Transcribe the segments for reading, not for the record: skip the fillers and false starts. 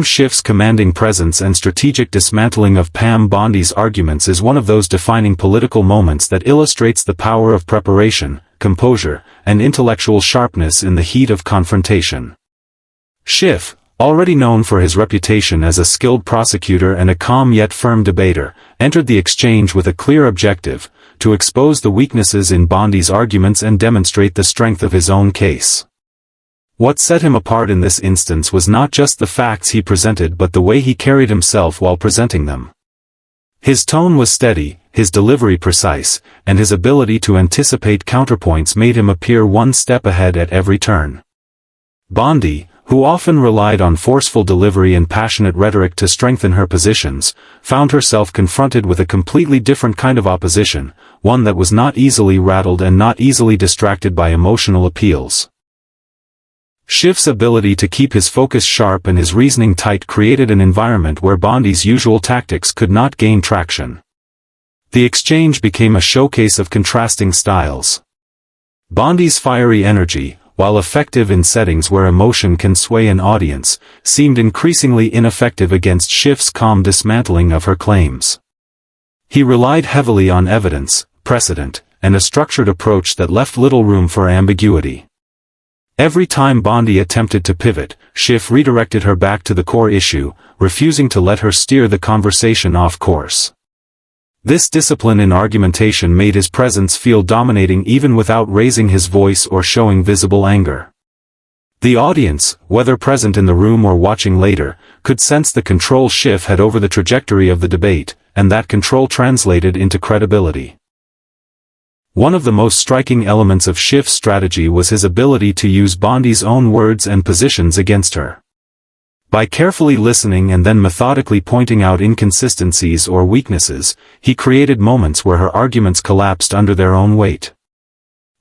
Schiff's commanding presence and strategic dismantling of Pam Bondi's arguments is one of those defining political moments that illustrates the power of preparation, composure, and intellectual sharpness in the heat of confrontation. Schiff, already known for his reputation as a skilled prosecutor and a calm yet firm debater, entered the exchange with a clear objective: to expose the weaknesses in Bondi's arguments and demonstrate the strength of his own case. What set him apart in this instance was not just the facts he presented but the way he carried himself while presenting them. His tone was steady, his delivery precise, and his ability to anticipate counterpoints made him appear one step ahead at every turn. Bondi, who often relied on forceful delivery and passionate rhetoric to strengthen her positions, found herself confronted with a completely different kind of opposition, one that was not easily rattled and not easily distracted by emotional appeals. Schiff's ability to keep his focus sharp and his reasoning tight created an environment where Bondi's usual tactics could not gain traction. The exchange became a showcase of contrasting styles. Bondi's fiery energy, while effective in settings where emotion can sway an audience, seemed increasingly ineffective against Schiff's calm dismantling of her claims. He relied heavily on evidence, precedent, and a structured approach that left little room for ambiguity. Every time Bondi attempted to pivot, Schiff redirected her back to the core issue, refusing to let her steer the conversation off course. This discipline in argumentation made his presence feel dominating even without raising his voice or showing visible anger. The audience, whether present in the room or watching later, could sense the control Schiff had over the trajectory of the debate, and that control translated into credibility. One of the most striking elements of Schiff's strategy was his ability to use Bondi's own words and positions against her. By carefully listening and then methodically pointing out inconsistencies or weaknesses, he created moments where her arguments collapsed under their own weight.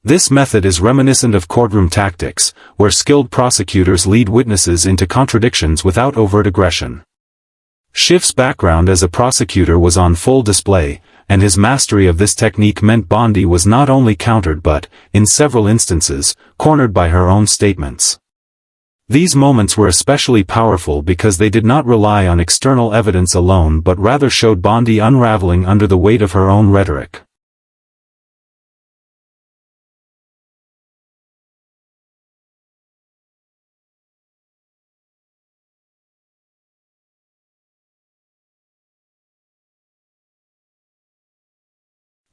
This method is reminiscent of courtroom tactics, where skilled prosecutors lead witnesses into contradictions without overt aggression. Schiff's background as a prosecutor was on full display, and his mastery of this technique meant Bondi was not only countered but, in several instances, cornered by her own statements. These moments were especially powerful because they did not rely on external evidence alone but rather showed Bondi unraveling under the weight of her own rhetoric.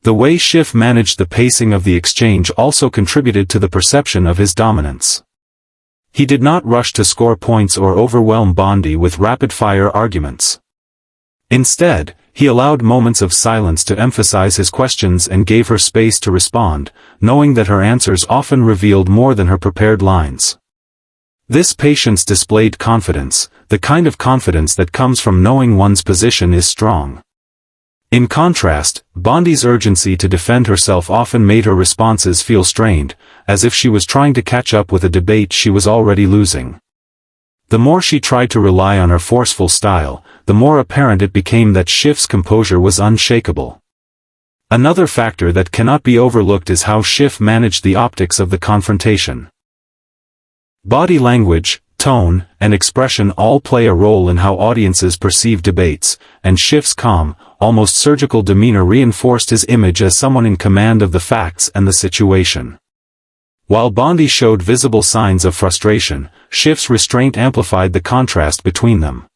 The way Schiff managed the pacing of the exchange also contributed to the perception of his dominance. He did not rush to score points or overwhelm Bondi with rapid-fire arguments. Instead, he allowed moments of silence to emphasize his questions and gave her space to respond, knowing that her answers often revealed more than her prepared lines. This patience displayed confidence, the kind of confidence that comes from knowing one's position is strong. In contrast, Bondi's urgency to defend herself often made her responses feel strained, as if she was trying to catch up with a debate she was already losing. The more she tried to rely on her forceful style, the more apparent it became that Schiff's composure was unshakable. Another factor that cannot be overlooked is how Schiff managed the optics of the confrontation. Body language, tone, and expression all play a role in how audiences perceive debates, and Schiff's calm, almost surgical demeanor reinforced his image as someone in command of the facts and the situation. While Bondi showed visible signs of frustration, Schiff's restraint amplified the contrast between them.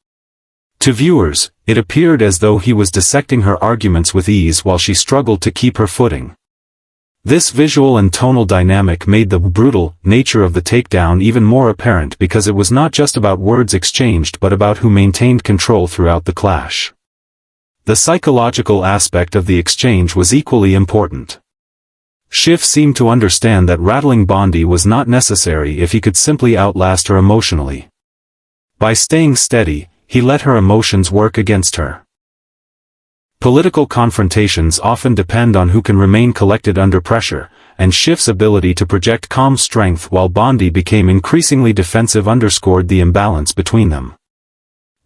To viewers, it appeared as though he was dissecting her arguments with ease while she struggled to keep her footing. This visual and tonal dynamic made the brutal nature of the takedown even more apparent because it was not just about words exchanged but about who maintained control throughout the clash. The psychological aspect of the exchange was equally important. Schiff seemed to understand that rattling Bondi was not necessary if he could simply outlast her emotionally. By staying steady, he let her emotions work against her. Political confrontations often depend on who can remain collected under pressure, and Schiff's ability to project calm strength while Bondi became increasingly defensive underscored the imbalance between them.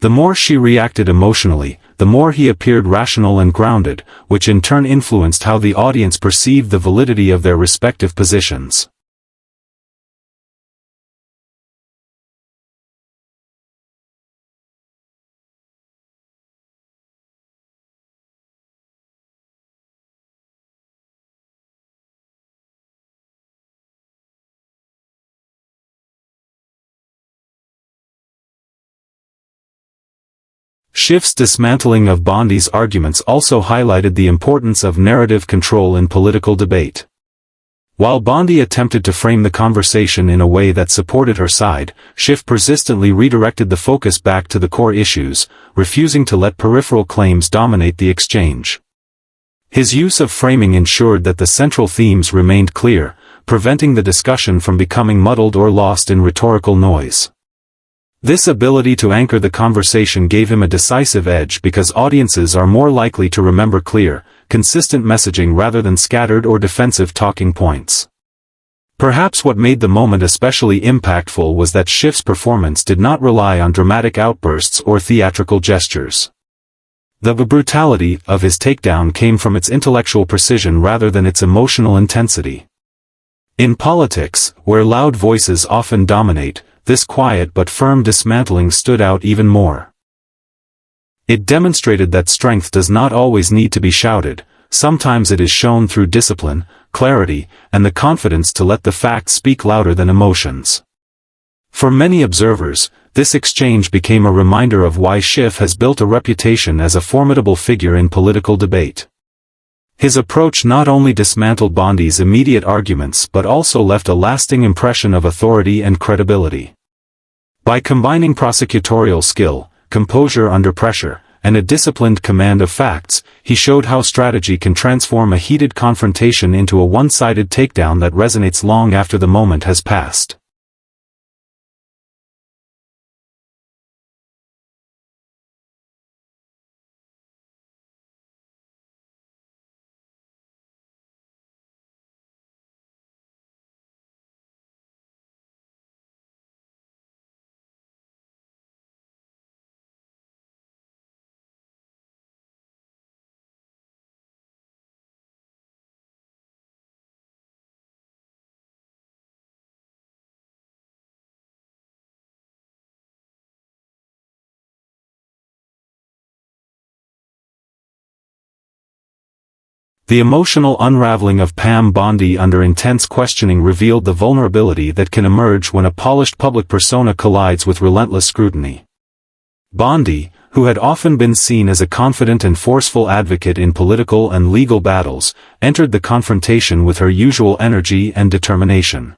The more she reacted emotionally, the more he appeared rational and grounded, which in turn influenced how the audience perceived the validity of their respective positions. Schiff's dismantling of Bondi's arguments also highlighted the importance of narrative control in political debate. While Bondi attempted to frame the conversation in a way that supported her side, Schiff persistently redirected the focus back to the core issues, refusing to let peripheral claims dominate the exchange. His use of framing ensured that the central themes remained clear, preventing the discussion from becoming muddled or lost in rhetorical noise. This ability to anchor the conversation gave him a decisive edge because audiences are more likely to remember clear, consistent messaging rather than scattered or defensive talking points. Perhaps what made the moment especially impactful was that Schiff's performance did not rely on dramatic outbursts or theatrical gestures. The brutality of his takedown came from its intellectual precision rather than its emotional intensity. In politics, where loud voices often dominate, this quiet but firm dismantling stood out even more. It demonstrated that strength does not always need to be shouted, sometimes it is shown through discipline, clarity, and the confidence to let the facts speak louder than emotions. For many observers, this exchange became a reminder of why Schiff has built a reputation as a formidable figure in political debate. His approach not only dismantled Bondi's immediate arguments but also left a lasting impression of authority and credibility. By combining prosecutorial skill, composure under pressure, and a disciplined command of facts, he showed how strategy can transform a heated confrontation into a one-sided takedown that resonates long after the moment has passed. The emotional unraveling of Pam Bondi under intense questioning revealed the vulnerability that can emerge when a polished public persona collides with relentless scrutiny. Bondi, who had often been seen as a confident and forceful advocate in political and legal battles, entered the confrontation with her usual energy and determination.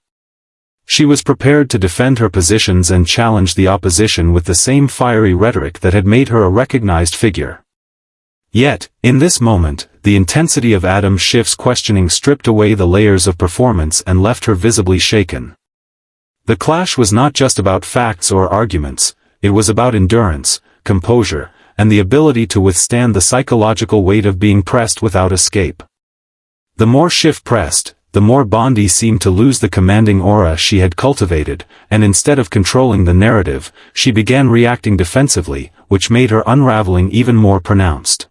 She was prepared to defend her positions and challenge the opposition with the same fiery rhetoric that had made her a recognized figure. Yet, in this moment, the intensity of Schiff's questioning stripped away the layers of performance and left her visibly shaken. The clash was not just about facts or arguments, it was about endurance, composure, and the ability to withstand the psychological weight of being pressed without escape. The more Schiff pressed, the more Bondi seemed to lose the commanding aura she had cultivated, and instead of controlling the narrative, she began reacting defensively, which made her unraveling even more pronounced.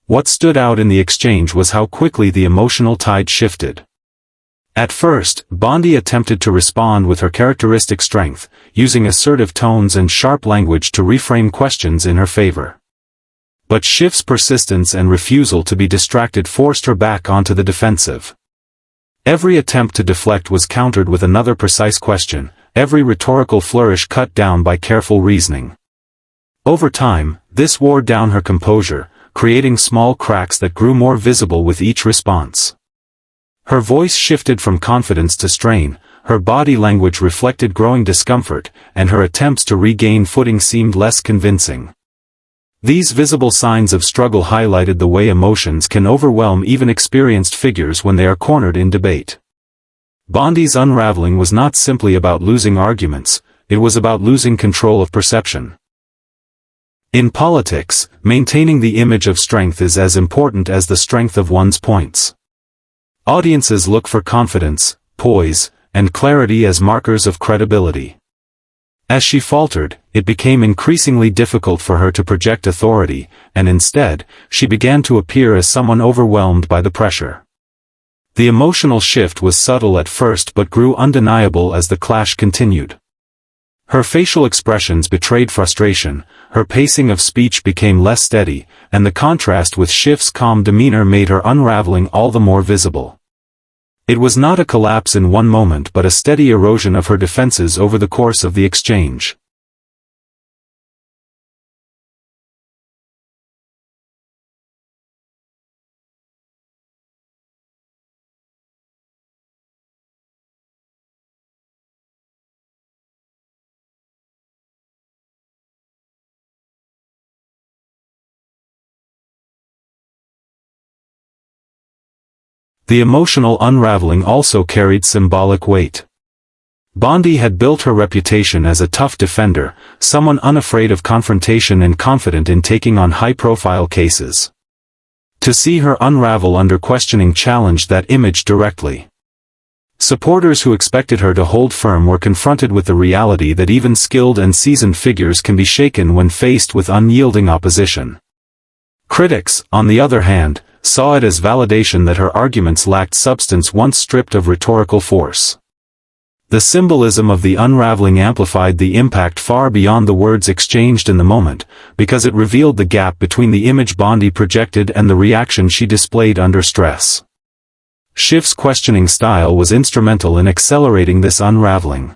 What stood out in the exchange was how quickly the emotional tide shifted. At first, Bondi attempted to respond with her characteristic strength, using assertive tones and sharp language to reframe questions in her favor. But Schiff's persistence and refusal to be distracted forced her back onto the defensive. Every attempt to deflect was countered with another precise question, every rhetorical flourish cut down by careful reasoning. Over time, this wore down her composure, creating small cracks that grew more visible with each response. Her voice shifted from confidence to strain, her body language reflected growing discomfort, and her attempts to regain footing seemed less convincing. These visible signs of struggle highlighted the way emotions can overwhelm even experienced figures when they are cornered in debate. Bondi's unraveling was not simply about losing arguments, it was about losing control of perception. In politics, maintaining the image of strength is as important as the strength of one's points. Audiences look for confidence, poise, and clarity as markers of credibility. As she faltered, it became increasingly difficult for her to project authority, and instead, she began to appear as someone overwhelmed by the pressure. The emotional shift was subtle at first but grew undeniable as the clash continued. Her facial expressions betrayed frustration, her pacing of speech became less steady, and the contrast with Schiff's calm demeanor made her unraveling all the more visible. It was not a collapse in one moment but a steady erosion of her defenses over the course of the exchange. The emotional unraveling also carried symbolic weight. Bondi had built her reputation as a tough defender, someone unafraid of confrontation and confident in taking on high-profile cases. To see her unravel under questioning challenged that image directly. Supporters who expected her to hold firm were confronted with the reality that even skilled and seasoned figures can be shaken when faced with unyielding opposition. Critics, on the other hand, saw it as validation that her arguments lacked substance once stripped of rhetorical force. The symbolism of the unraveling amplified the impact far beyond the words exchanged in the moment, because it revealed the gap between the image Bondi projected and the reaction she displayed under stress. Schiff's questioning style was instrumental in accelerating this unraveling.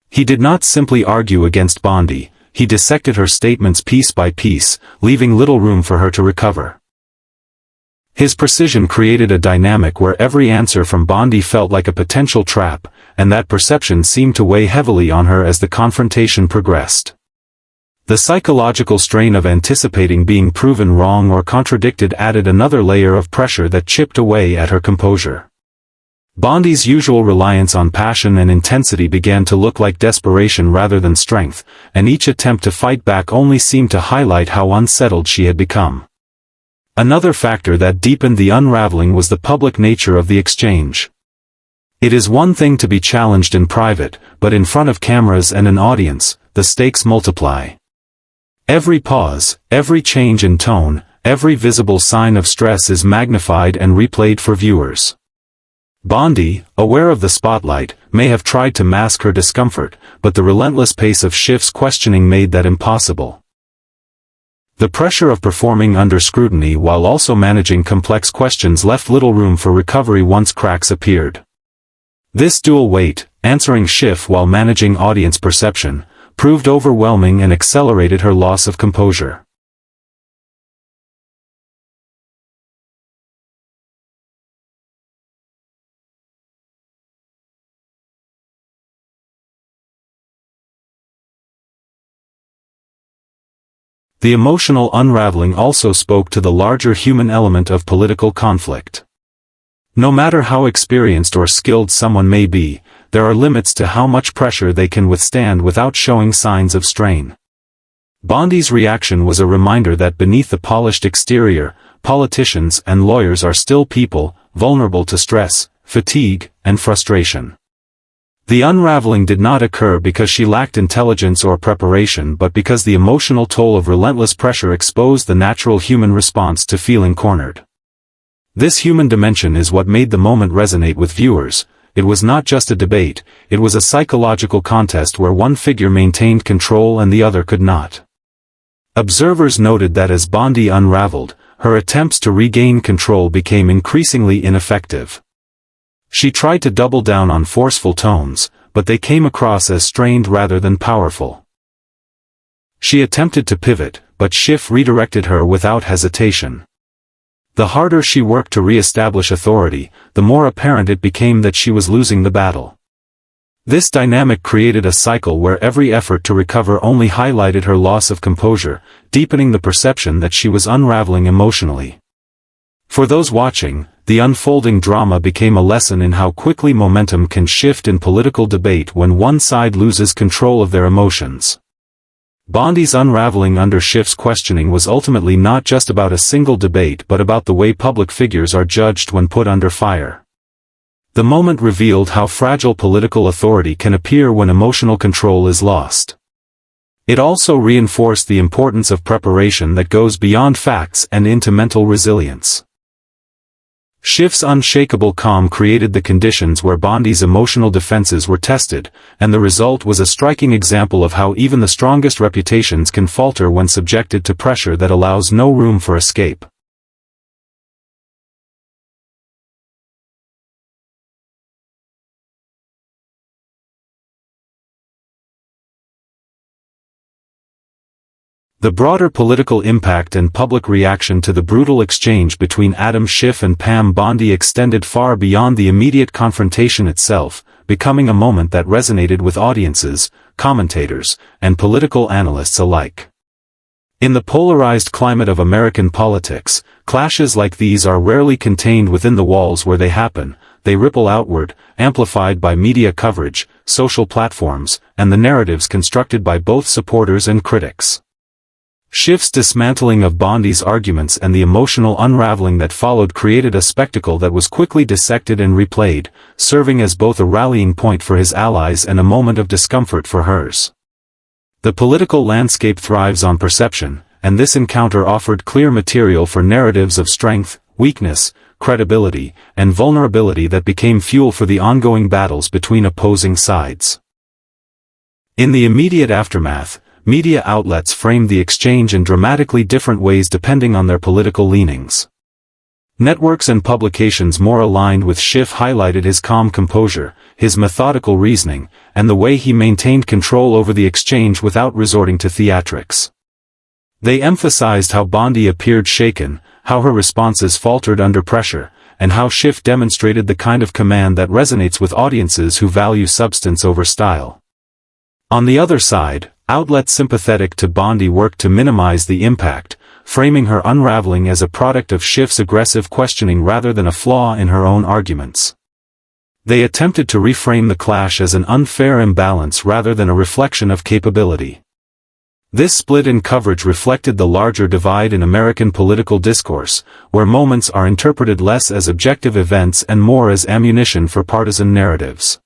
He did not simply argue against Bondi, he dissected her statements piece by piece, leaving little room for her to recover. His precision created a dynamic where every answer from Bondi felt like a potential trap, and that perception seemed to weigh heavily on her as the confrontation progressed. The psychological strain of anticipating being proven wrong or contradicted added another layer of pressure that chipped away at her composure. Bondi's usual reliance on passion and intensity began to look like desperation rather than strength, and each attempt to fight back only seemed to highlight how unsettled she had become. Another factor that deepened the unraveling was the public nature of the exchange. It is one thing to be challenged in private, but in front of cameras and an audience, the stakes multiply. Every pause, every change in tone, every visible sign of stress is magnified and replayed for viewers. Bondi, aware of the spotlight, may have tried to mask her discomfort, but the relentless pace of Schiff's questioning made that impossible. The pressure of performing under scrutiny while also managing complex questions left little room for recovery once cracks appeared. This dual weight, answering Schiff while managing audience perception, proved overwhelming and accelerated her loss of composure. The emotional unraveling also spoke to the larger human element of political conflict. No matter how experienced or skilled someone may be, there are limits to how much pressure they can withstand without showing signs of strain. Bondi's reaction was a reminder that beneath the polished exterior, politicians and lawyers are still people, vulnerable to stress, fatigue, and frustration. The unraveling did not occur because she lacked intelligence or preparation but because the emotional toll of relentless pressure exposed the natural human response to feeling cornered. This human dimension is what made the moment resonate with viewers. It was not just a debate, it was a psychological contest where one figure maintained control and the other could not. Observers noted that as Bondi unraveled, her attempts to regain control became increasingly ineffective. She tried to double down on forceful tones, but they came across as strained rather than powerful. She attempted to pivot, but Schiff redirected her without hesitation. The harder she worked to re-establish authority, the more apparent it became that she was losing the battle. This dynamic created a cycle where every effort to recover only highlighted her loss of composure, deepening the perception that she was unraveling emotionally. For those watching, the unfolding drama became a lesson in how quickly momentum can shift in political debate when one side loses control of their emotions. Bondi's unraveling under Schiff's questioning was ultimately not just about a single debate but about the way public figures are judged when put under fire. The moment revealed how fragile political authority can appear when emotional control is lost. It also reinforced the importance of preparation that goes beyond facts and into mental resilience. Schiff's unshakable calm created the conditions where Bondi's emotional defenses were tested, and the result was a striking example of how even the strongest reputations can falter when subjected to pressure that allows no room for escape. The broader political impact and public reaction to the brutal exchange between Schiff and Pam Bondi extended far beyond the immediate confrontation itself, becoming a moment that resonated with audiences, commentators, and political analysts alike. In the polarized climate of American politics, clashes like these are rarely contained within the walls where they happen. They ripple outward, amplified by media coverage, social platforms, and the narratives constructed by both supporters and critics. Schiff's dismantling of Bondi's arguments and the emotional unraveling that followed created a spectacle that was quickly dissected and replayed, serving as both a rallying point for his allies and a moment of discomfort for hers. The political landscape thrives on perception, and this encounter offered clear material for narratives of strength, weakness, credibility, and vulnerability that became fuel for the ongoing battles between opposing sides. In the immediate aftermath, media outlets framed the exchange in dramatically different ways depending on their political leanings. Networks and publications more aligned with Schiff highlighted his calm composure, his methodical reasoning, and the way he maintained control over the exchange without resorting to theatrics. They emphasized how Bondi appeared shaken, how her responses faltered under pressure, and how Schiff demonstrated the kind of command that resonates with audiences who value substance over style. On the other side, outlets sympathetic to Bondi worked to minimize the impact, framing her unraveling as a product of Schiff's aggressive questioning rather than a flaw in her own arguments. They attempted to reframe the clash as an unfair imbalance rather than a reflection of capability. This split in coverage reflected the larger divide in American political discourse, where moments are interpreted less as objective events and more as ammunition for partisan narratives.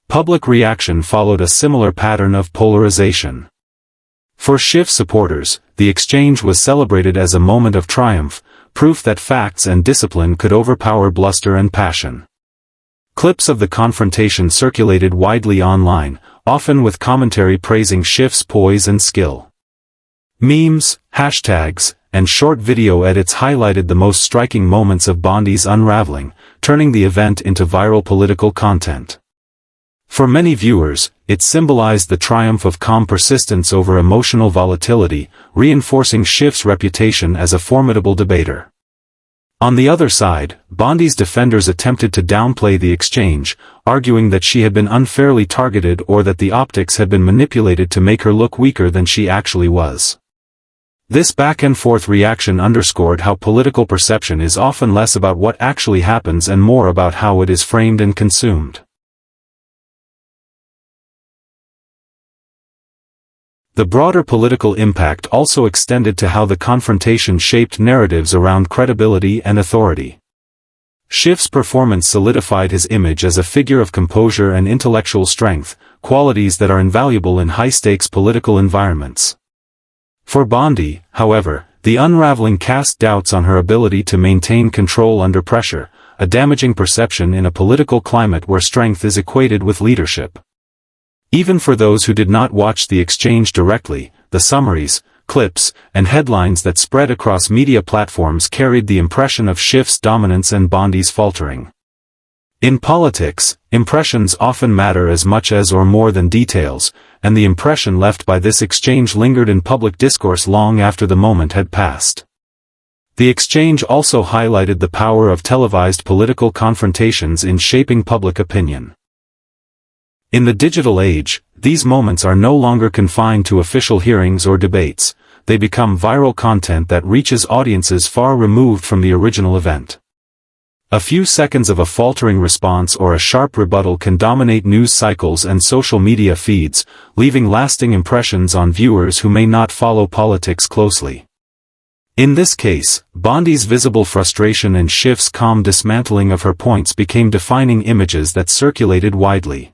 Public reaction followed a similar pattern of polarization. For Schiff supporters, the exchange was celebrated as a moment of triumph, proof that facts and discipline could overpower bluster and passion. Clips of the confrontation circulated widely online, often with commentary praising Schiff's poise and skill. Memes, hashtags, and short video edits highlighted the most striking moments of Bondi's unraveling, turning the event into viral political content. For many viewers, it symbolized the triumph of calm persistence over emotional volatility, reinforcing Schiff's reputation as a formidable debater. On the other side, Bondi's defenders attempted to downplay the exchange, arguing that she had been unfairly targeted or that the optics had been manipulated to make her look weaker than she actually was. This back-and-forth reaction underscored how political perception is often less about what actually happens and more about how it is framed and consumed. The broader political impact also extended to how the confrontation shaped narratives around credibility and authority. Schiff's performance solidified his image as a figure of composure and intellectual strength, qualities that are invaluable in high-stakes political environments. For Bondi, however, the unraveling cast doubts on her ability to maintain control under pressure, a damaging perception in a political climate where strength is equated with leadership. Even for those who did not watch the exchange directly, the summaries, clips, and headlines that spread across media platforms carried the impression of Schiff's dominance and Bondi's faltering. In politics, impressions often matter as much as or more than details, and the impression left by this exchange lingered in public discourse long after the moment had passed. The exchange also highlighted the power of televised political confrontations in shaping public opinion. In the digital age, these moments are no longer confined to official hearings or debates. They become viral content that reaches audiences far removed from the original event. A few seconds of a faltering response or a sharp rebuttal can dominate news cycles and social media feeds, leaving lasting impressions on viewers who may not follow politics closely. In this case, Bondi's visible frustration and Schiff's calm dismantling of her points became defining images that circulated widely.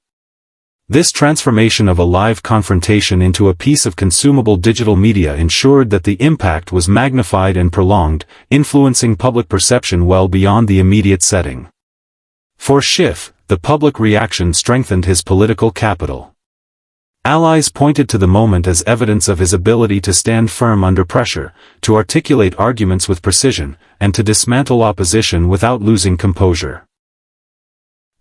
This transformation of a live confrontation into a piece of consumable digital media ensured that the impact was magnified and prolonged, influencing public perception well beyond the immediate setting. For Schiff, the public reaction strengthened his political capital. Allies pointed to the moment as evidence of his ability to stand firm under pressure, to articulate arguments with precision, and to dismantle opposition without losing composure.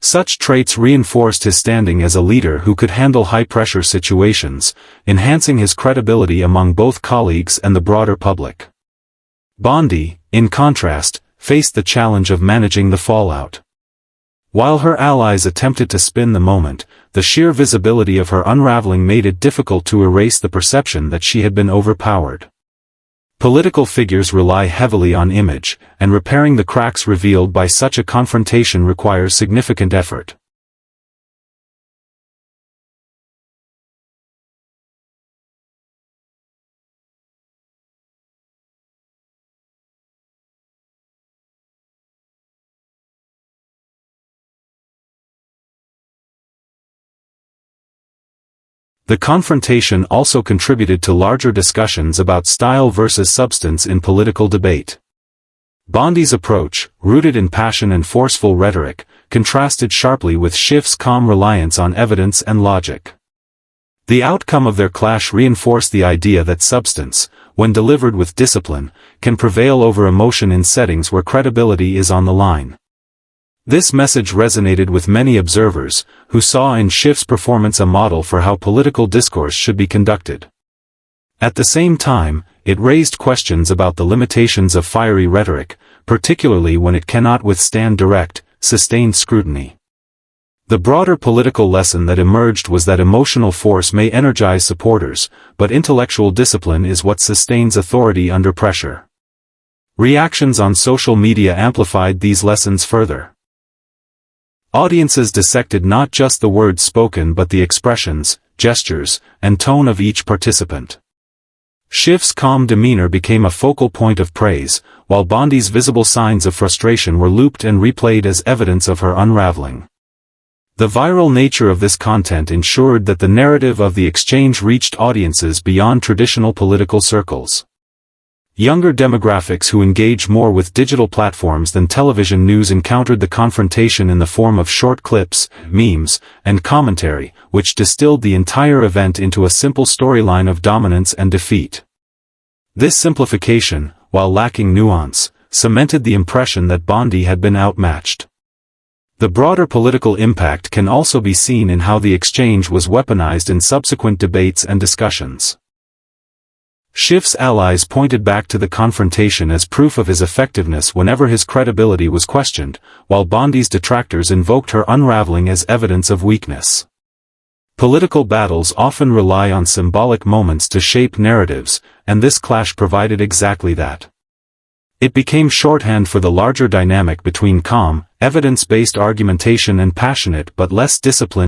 Such traits reinforced his standing as a leader who could handle high-pressure situations, enhancing his credibility among both colleagues and the broader public. Bondi, in contrast, faced the challenge of managing the fallout. While her allies attempted to spin the moment, the sheer visibility of her unraveling made it difficult to erase the perception that she had been overpowered. Political figures rely heavily on image, and repairing the cracks revealed by such a confrontation requires significant effort. The confrontation also contributed to larger discussions about style versus substance in political debate. Bondi's approach, rooted in passion and forceful rhetoric, contrasted sharply with Schiff's calm reliance on evidence and logic. The outcome of their clash reinforced the idea that substance, when delivered with discipline, can prevail over emotion in settings where credibility is on the line. This message resonated with many observers, who saw in Schiff's performance a model for how political discourse should be conducted. At the same time, it raised questions about the limitations of fiery rhetoric, particularly when it cannot withstand direct, sustained scrutiny. The broader political lesson that emerged was that emotional force may energize supporters, but intellectual discipline is what sustains authority under pressure. Reactions on social media amplified these lessons further. Audiences dissected not just the words spoken but the expressions, gestures, and tone of each participant. Schiff's calm demeanor became a focal point of praise, while Bondi's visible signs of frustration were looped and replayed as evidence of her unraveling. The viral nature of this content ensured that the narrative of the exchange reached audiences beyond traditional political circles. Younger demographics who engage more with digital platforms than television news encountered the confrontation in the form of short clips, memes, and commentary, which distilled the entire event into a simple storyline of dominance and defeat. This simplification, while lacking nuance, cemented the impression that Bondi had been outmatched. The broader political impact can also be seen in how the exchange was weaponized in subsequent debates and discussions. Schiff's allies pointed back to the confrontation as proof of his effectiveness whenever his credibility was questioned, while Bondi's detractors invoked her unraveling as evidence of weakness. Political battles often rely on symbolic moments to shape narratives, and this clash provided exactly that. It became shorthand for the larger dynamic between calm, evidence-based argumentation and passionate but less disciplined